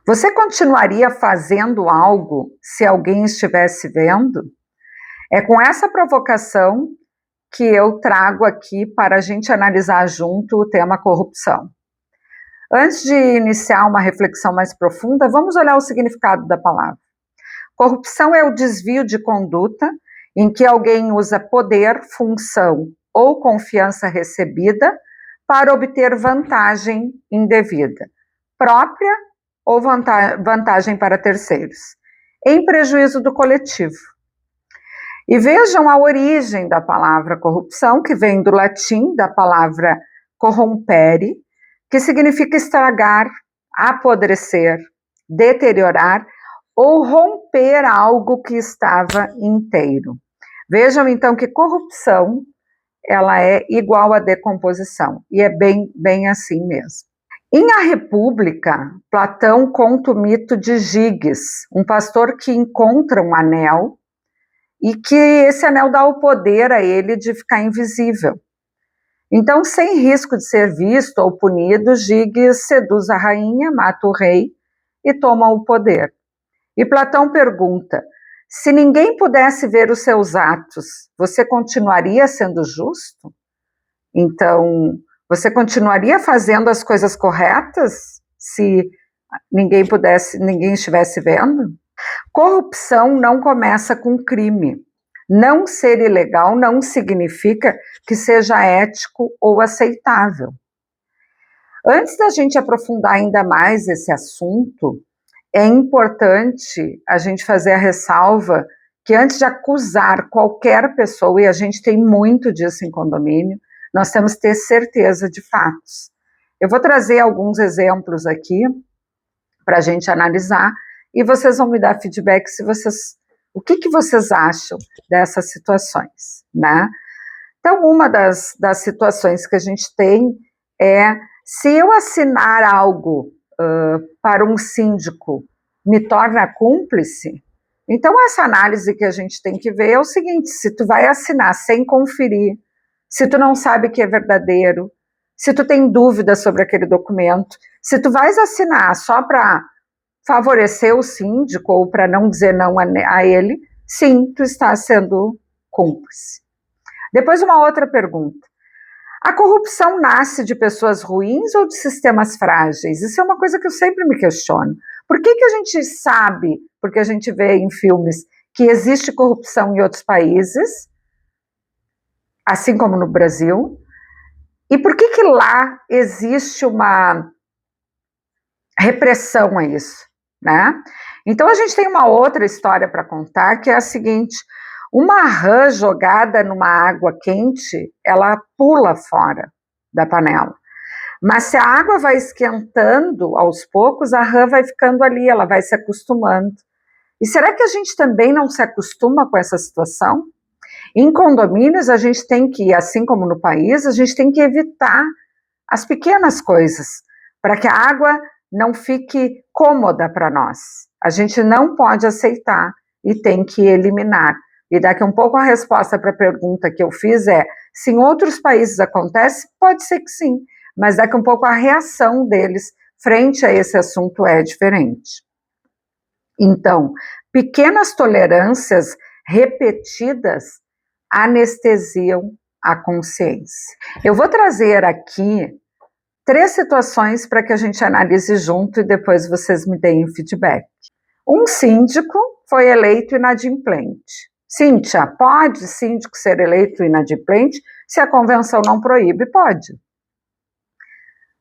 Você continuaria fazendo algo se alguém estivesse vendo? É com essa provocação que eu trago aqui para a gente analisar junto o tema corrupção. Antes de iniciar uma reflexão mais profunda, vamos olhar o significado da palavra. Corrupção é o desvio de conduta em que alguém usa poder, função ou confiança recebida para obter vantagem indevida, própria ou vantagem para terceiros, em prejuízo do coletivo. E vejam a origem da palavra corrupção, que vem do latim, da palavra corrompere, que significa estragar, apodrecer, deteriorar ou romper algo que estava inteiro. Vejam então que corrupção, ela é igual a decomposição, e é bem assim mesmo. Em A República, Platão conta o mito de Giges, um pastor que encontra um anel e que esse anel dá o poder a ele de ficar invisível. Então, sem risco de ser visto ou punido, Giges seduz a rainha, mata o rei e toma o poder. E Platão pergunta: se ninguém pudesse ver os seus atos, você continuaria sendo justo? Então, você continuaria fazendo as coisas corretas se ninguém estivesse vendo? Corrupção não começa com crime. Não ser ilegal não significa que seja ético ou aceitável. Antes da gente aprofundar ainda mais esse assunto, é importante a gente fazer a ressalva que antes de acusar qualquer pessoa, e a gente tem muito disso em condomínio, nós temos que ter certeza de fatos. Eu vou trazer alguns exemplos aqui para a gente analisar e vocês vão me dar feedback o que vocês acham dessas situações, né? Então, uma das situações que a gente tem é, se eu assinar algo para um síndico, me torna cúmplice? Então, essa análise que a gente tem que ver é o seguinte: se tu vai assinar sem conferir, se tu não sabe que é verdadeiro, se tu tem dúvida sobre aquele documento, se tu vais assinar só para favorecer o síndico ou para não dizer não a ele, sim, tu está sendo cúmplice. Depois, uma outra pergunta: a corrupção nasce de pessoas ruins ou de sistemas frágeis? Isso é uma coisa que eu sempre me questiono. Por que a gente sabe, porque a gente vê em filmes, que existe corrupção em outros países, assim como no Brasil, e por que lá existe uma repressão a isso, né? Então a gente tem uma outra história para contar, que é a seguinte: uma rã jogada numa água quente, ela pula fora da panela. Mas se a água vai esquentando aos poucos, a rã vai ficando ali, ela vai se acostumando. E será que a gente também não se acostuma com essa situação? Em condomínios, a gente tem que, assim como no país, a gente tem que evitar as pequenas coisas, para que a água não fique cômoda para nós. A gente não pode aceitar e tem que eliminar. E daqui a um pouco a resposta para a pergunta que eu fiz é: se em outros países acontece, pode ser que sim, mas daqui a um pouco a reação deles frente a esse assunto é diferente. Então, pequenas tolerâncias repetidas anestesiam a consciência. Eu vou trazer aqui 3 situações para que a gente analise junto e depois vocês me deem feedback. Um síndico foi eleito inadimplente. Cíntia, pode síndico ser eleito inadimplente? Se a convenção não proíbe, pode.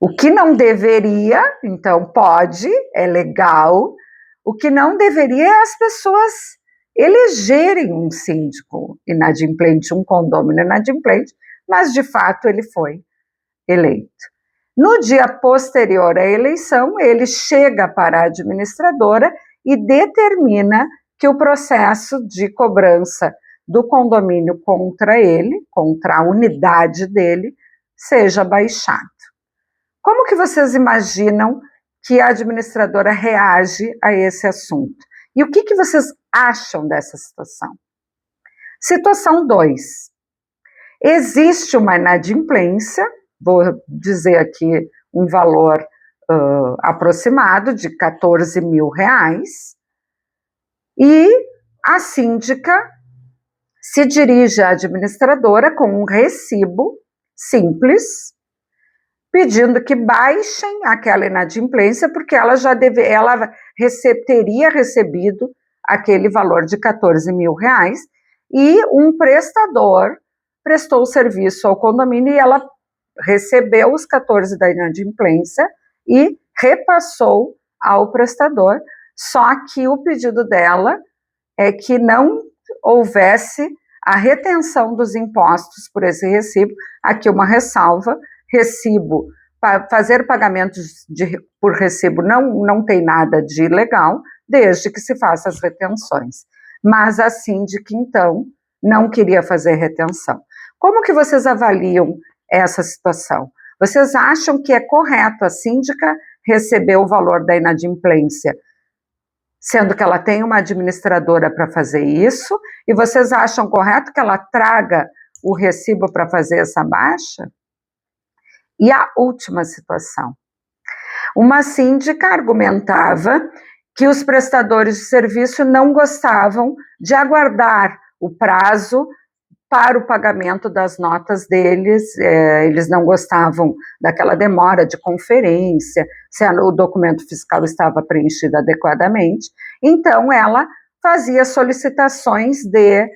O que não deveria, então pode, é legal. O que não deveria é as pessoas elegerem um síndico inadimplente, um condômino inadimplente, mas de fato ele foi eleito. No dia posterior à eleição, ele chega para a administradora e determina que o processo de cobrança do condomínio contra ele, contra a unidade dele, seja baixado. Como que vocês imaginam que a administradora reage a esse assunto? E o que vocês acham dessa situação? Situação 2. Existe uma inadimplência, vou dizer aqui um valor aproximado de 14 mil reais, e a síndica se dirige à administradora com um recibo simples, pedindo que baixem aquela inadimplência, porque ela teria recebido aquele valor de 14 mil reais, e um prestador prestou o serviço ao condomínio e ela recebeu os 14 da inadimplência e repassou ao prestador, só que o pedido dela é que não houvesse a retenção dos impostos por esse recibo. Aqui uma ressalva: recibo, fazer pagamentos por recibo não tem nada de ilegal, desde que se faça as retenções. Mas a síndica, então, não queria fazer retenção. Como que vocês avaliam essa situação? Vocês acham que é correto a síndica receber o valor da inadimplência, sendo que ela tem uma administradora para fazer isso, e vocês acham correto que ela traga o recibo para fazer essa baixa? E a última situação: uma síndica argumentava que os prestadores de serviço não gostavam de aguardar o prazo para o pagamento das notas deles, eles não gostavam daquela demora de conferência, se o documento fiscal estava preenchido adequadamente. Então ela fazia solicitações de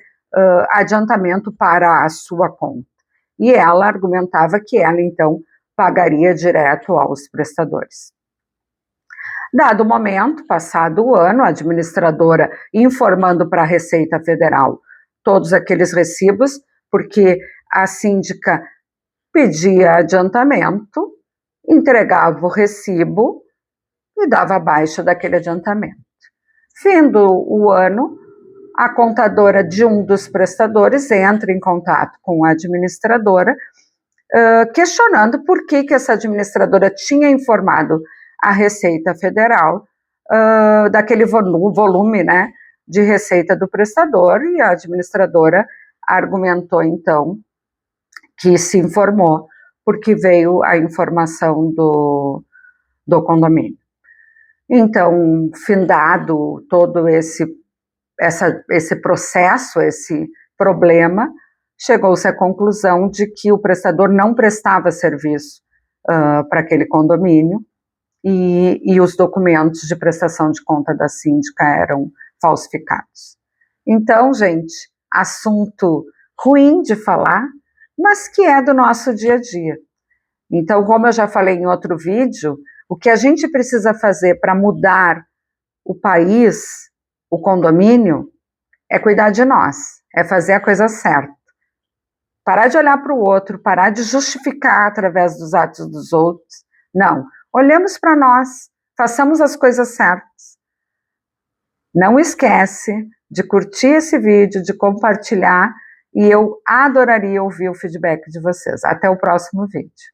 adiantamento para a sua conta, e ela argumentava que ela então pagaria direto aos prestadores. Dado o momento, passado o ano, a administradora informando para a Receita Federal todos aqueles recibos, porque a síndica pedia adiantamento, entregava o recibo e dava baixa daquele adiantamento. Findo o ano, a contadora de um dos prestadores entra em contato com a administradora, questionando por que essa administradora tinha informado a Receita Federal daquele volume, né, de receita do prestador, e a administradora argumentou então que se informou porque veio a informação do condomínio. Então, findado todo esse processo, esse problema, chegou-se à conclusão de que o prestador não prestava serviço para aquele condomínio, e os documentos de prestação de conta da síndica eram falsificados. Então, gente, assunto ruim de falar, mas que é do nosso dia a dia. Então, como eu já falei em outro vídeo, o que a gente precisa fazer para mudar o país, o condomínio, é cuidar de nós, é fazer a coisa certa. Parar de olhar para o outro, parar de justificar através dos atos dos outros. Não, olhamos para nós, façamos as coisas certas. Não esquece de curtir esse vídeo, de compartilhar, e eu adoraria ouvir o feedback de vocês. Até o próximo vídeo.